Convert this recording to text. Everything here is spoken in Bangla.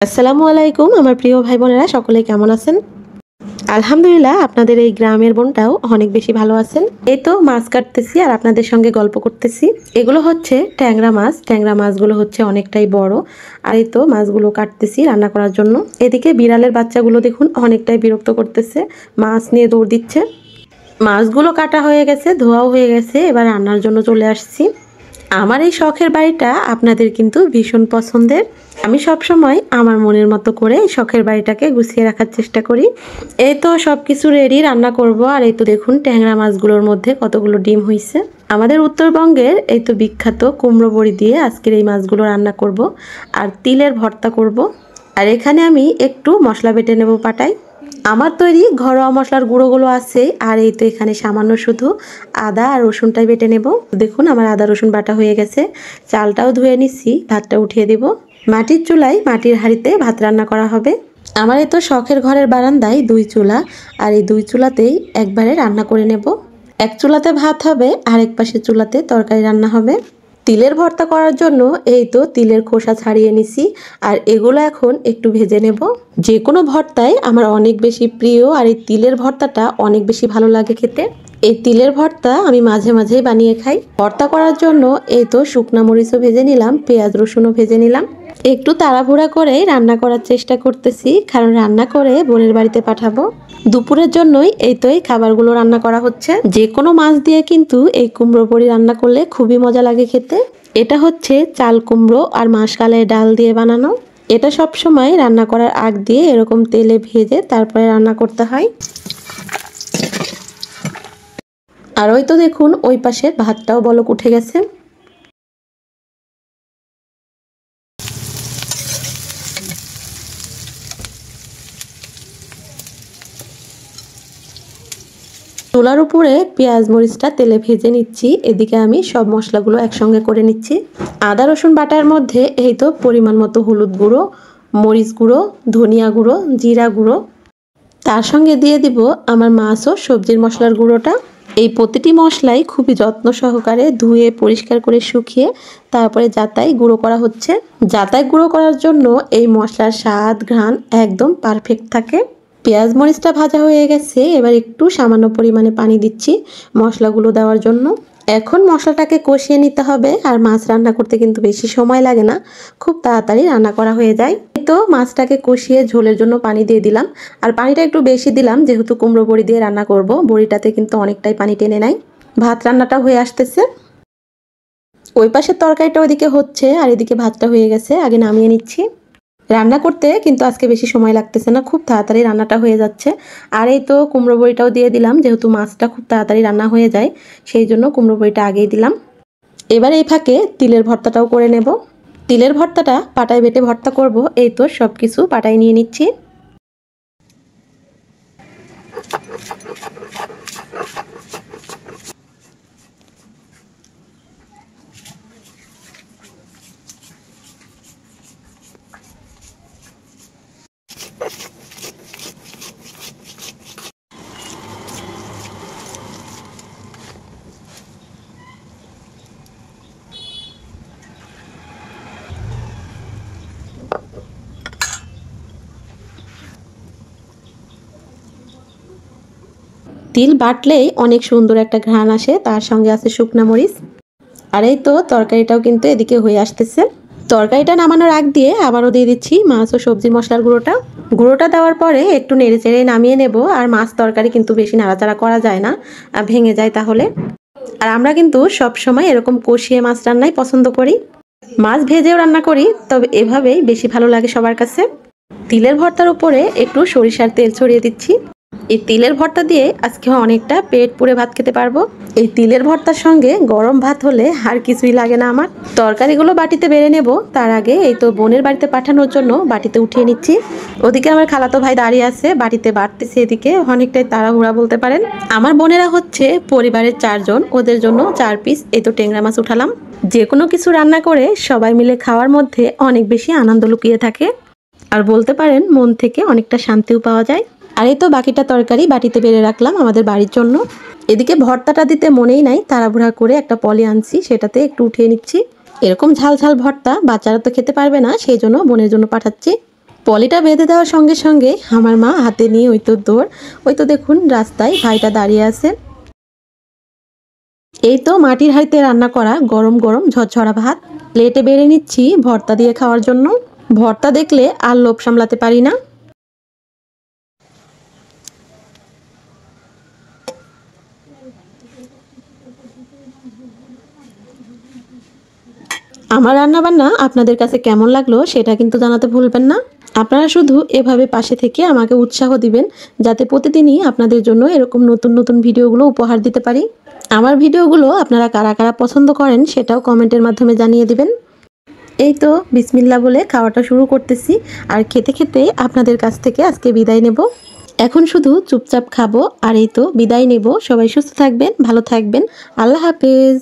আসসালামু আলাইকুম আমার প্রিয় ভাই বোনেরা সকলে কেমন আছেন? আলহামদুলিল্লাহ আপনাদের এই গ্রামের বোনটাও অনেক বেশি ভালো আছেন। এই তো মাছ কাটতেছি আর আপনাদের সঙ্গে গল্প করতেছি। এগুলো হচ্ছে ট্যাংরা মাছ। ট্যাংরা মাছগুলো হচ্ছে অনেকটাই বড়। আর এই তো মাছগুলো কাটতেছি রান্না করার জন্য। এদিকে বিড়ালের বাচ্চাগুলো দেখুন অনেকটাই বিরক্ত করতেছে, মাছ নিয়ে দৌড় দিচ্ছে। মাছগুলো কাটা হয়ে গেছে, ধোয়াও হয়ে গেছে, এবার রান্নার জন্য চলে আসছি। আমার এই শখের বাড়িটা আপনাদের কিন্তু ভীষণ পছন্দের। আমি সব সময় আমার মনের মতো করে এই শখের বাড়িটাকে গুছিয়ে রাখার চেষ্টা করি। এই তো সব কিছু রেডি, রান্না করব। আর এই তো দেখুন ট্যাংরা মাছগুলোর মধ্যে কতগুলো ডিম হয়েছে। আমাদের উত্তরবঙ্গের এই তো বিখ্যাত কুমড়ো বড়ি দিয়ে আজকের এই মাছগুলো রান্না করব আর তিলের ভর্তা করব। আর এখানে আমি একটু মশলা বেটে নেব পাটায়। আমার তৈরি ঘরোয়া মশলার গুঁড়োগুলো আছে। আর এই তো এখানে সামান্য শুধু আদা আর রসুনটাই বেটে নেব। দেখুন আমার আদা রসুন বাটা হয়ে গেছে। চালটাও ধুয়ে নিচ্ছি, ভাতটা উঠিয়ে দিব। মাটির চুলায় মাটির হাঁড়িতে ভাত রান্না করা হবে। আমার এই তো শখের ঘরের বারান্দায় 2 চুলা, আর এই 2 চুলাতেই একবারে রান্না করে নেব। এক চুলাতে ভাত হবে আর এক পাশে চুলাতে তরকারি রান্না হবে। তিলের ভর্তা করার জন্য এই তো তিলের খোসা ছাড়িয়ে নিছি আর এগুলো এখন একটু ভেজে নেব। যে কোনো ভর্তাই আমার অনেক বেশি প্রিয় আর এই তিলের ভর্তাটা অনেক বেশি ভালো লাগে খেতে। এই তিলের ভর্তা আমি মাঝে মাঝেই বানিয়ে খাই। ভর্তা করার জন্য এই তো শুকনা মরিচও ভেজে নিলাম, পেঁয়াজ রসুনও ভেজে নিলাম। একটু তাড়াহুড়া করে রান্না করার চেষ্টা করতেছি, কারণ রান্না করে বোনের বাড়িতে পাঠাবো। দুপুরের জন্যই এই তো এই খাবারগুলো রান্না করা হচ্ছে। যে কোনো মাছ দিয়ে কিন্তু এই কুমড়ো বড়ি রান্না করলে খুবই মজা লাগে খেতে। এটা হচ্ছে চাল কুমড়ো আর মাসকালাই ডাল দিয়ে বানানো। এটা সব সময় রান্না করার আগ দিয়ে এরকম তেলে ভেজে তারপরে রান্না করতে হয়। আর ওই তো দেখুন ওই পাশের ভাতটাও বলক উঠে গেছে। চুলার উপরে পেঁয়াজ মরিচটা তেলে ভেজে নিচ্ছি। এদিকে আমি সব মশলাগুলো একসঙ্গে করে নিচ্ছি। আদা রসুন বাটার মধ্যে এই তো পরিমাণ মতো হলুদ গুঁড়ো, মরিচ গুঁড়ো, ধনিয়া গুঁড়ো, জিরা গুঁড়ো, তার সঙ্গে দিয়ে দিব আমার মাছ ও সবজির মশলার গুঁড়োটা। এই প্রতিটি মশলাই খুবই যত্ন সহকারে ধুয়ে পরিষ্কার করে শুকিয়ে তারপরে যাতাই গুঁড়ো করা হচ্ছে। যাতাই গুঁড়ো করার জন্য এই মশলার স্বাদ ঘ্রাণ একদম পারফেক্ট থাকে। পেঁয়াজ মরিচটা ভাজা হয়ে গেছে, এবার একটু সামান্য পরিমাণে পানি দিচ্ছি মশলাগুলো দেওয়ার জন্য। এখন মশলাটাকে কষিয়ে নিতে হবে। আর মাছ রান্না করতে কিন্তু বেশি সময় লাগে না, খুব তাড়াতাড়ি রান্না করা হয়ে যায়। তো মাছটাকে কষিয়ে ঝোলের জন্য পানি দিয়ে দিলাম। আর পানিটা একটু বেশি দিলাম, যেহেতু কুমড়ো বড়ি দিয়ে রান্না করব। বড়িটাতে কিন্তু অনেকটাই পানি টেনে নেয়। ভাত রান্নাটা হয়ে আসতেছে। ওই পাশের তরকারিটা ওইদিকে হচ্ছে আর এদিকে ভাতটা হয়ে গেছে, আগে নামিয়ে নিচ্ছি। রান্না করতে কিন্তু আজকে বেশি সময় লাগতেছে না, খুব তাড়াতাড়ি রান্নাটা হয়ে যাচ্ছে। আর এই তো কুমড়ো বড়িটাও দিয়ে দিলাম, যেহেতু মাছটা খুব তাড়াতাড়ি রান্না হয়ে যায় সেই জন্য কুমড়ো বড়িটা আগেই দিলাম। এবার এই ফাঁকে তিলের ভর্তাটাও করে নেব। তিলের ভর্তাটা পাটায় বেটে ভর্তা করব। এই তো সব কিছু পাটায় নিয়ে নিচ্ছি। তিল বাটলেই অনেক সুন্দর একটা ঘ্রাণ আসে, তার সঙ্গে আছে শুকনা মরিচ। আর এই তো তরকারিটাও কিন্তু এদিকে হয়ে আসতেছে। তরকারিটা নামানোর আগ দিয়ে আবারও দিয়ে দিচ্ছি মাছ ও সবজি মশলার গুঁড়োটা। গুঁড়োটা দেওয়ার পরে একটু নেড়ে চেড়ে নামিয়ে নেব। আর মাছ তরকারি কিন্তু বেশি নাড়াচাড়া করা যায় না, ভেঙে যায় তাহলে। আর আমরা কিন্তু সব সময় এরকম কষিয়ে মাছ রান্নাই পছন্দ করি। মাছ ভেজেও রান্না করি, তবে এভাবেই বেশি ভালো লাগে সবার কাছে। তিলের ভর্তার উপরে একটু সরিষার তেল ছড়িয়ে দিচ্ছি। এই তিলের ভর্তা দিয়ে আজকে অনেকটা পেট পুরে ভাত খেতে পারবো। এই তিলের ভর্তার সঙ্গে গরম ভাত হলে আর কিছুই লাগে না আমার। তরকারিগুলো বাটিতে বেড়ে নেব, তার আগে এই তো বোনের বাড়িতে পাঠানোর জন্য বাটিতে উঠিয়ে নিচ্ছি। ওদিকে আমার খালাতো ভাই দাঁড়িয়ে আছে, বাটিতে বাড়তেছে। এদিকে অনেকটাই তাড়াহুড়া বলতে পারেন। আমার বোনেরা হচ্ছে পরিবারের 4 জন, ওদের জন্য 4 পিস এই তো ট্যাংরা মাছ উঠালাম। যে কোনো কিছু রান্না করে সবাই মিলে খাওয়ার মধ্যে অনেক বেশি আনন্দ লুকিয়ে থাকে, আর বলতে পারেন মন থেকে অনেকটা শান্তিও পাওয়া যায়। আর এই তো বাকিটা তরকারি বাটিতে বেড়ে রাখলাম আমাদের বাড়ির জন্য। এদিকে ভর্তাটা দিতে মনেই নাই, তাড়াহুড়া করে একটা পলি আনছি, সেটাতে একটু উঠিয়ে নিচ্ছি। এরকম ঝাল ঝাল ভর্তা বাচ্চারা তো খেতে পারবে না, সেই জন্য বোনের জন্য পাঠাচ্ছি। পলিটা বেঁধে দেওয়ার সঙ্গে সঙ্গে আমার মা হাতে নিয়ে দৌড়। ওই তো দেখুন রাস্তায় ভাইটা দাঁড়িয়ে আছে। এই তো মাটির হাঁড়িতে রান্না করা গরম গরম ঝরঝরা ভাত প্লেটে বেড়ে নিচ্ছি ভর্তা দিয়ে খাওয়ার জন্য। ভর্তা দেখলে আর লোভ সামলাতে পারি না। আমার রান্নাবান্না আপনাদের কাছে কেমন লাগলো সেটা কিন্তু জানাতে ভুলবেন না। আপনারা শুধু এভাবে পাশে থেকে আমাকে উৎসাহ দিবেন, যাতে প্রতিদিনই আপনাদের জন্য এরকম নতুন নতুন ভিডিওগুলো উপহার দিতে পারি। আমার ভিডিওগুলো আপনারা কারা কারা পছন্দ করেন সেটাও কমেন্টের মাধ্যমে জানিয়ে দিবেন। এই তো বিসমিল্লাহ বলে খাওয়াটা শুরু করতেছি, আর খেতে খেতে আপনাদের কাছ থেকে আজকে বিদায় নেব। এখন শুধু চুপচাপ খাবো আর এই তো বিদায় নেব। সবাই সুস্থ থাকবেন, ভালো থাকবেন। আল্লাহ হাফেজ।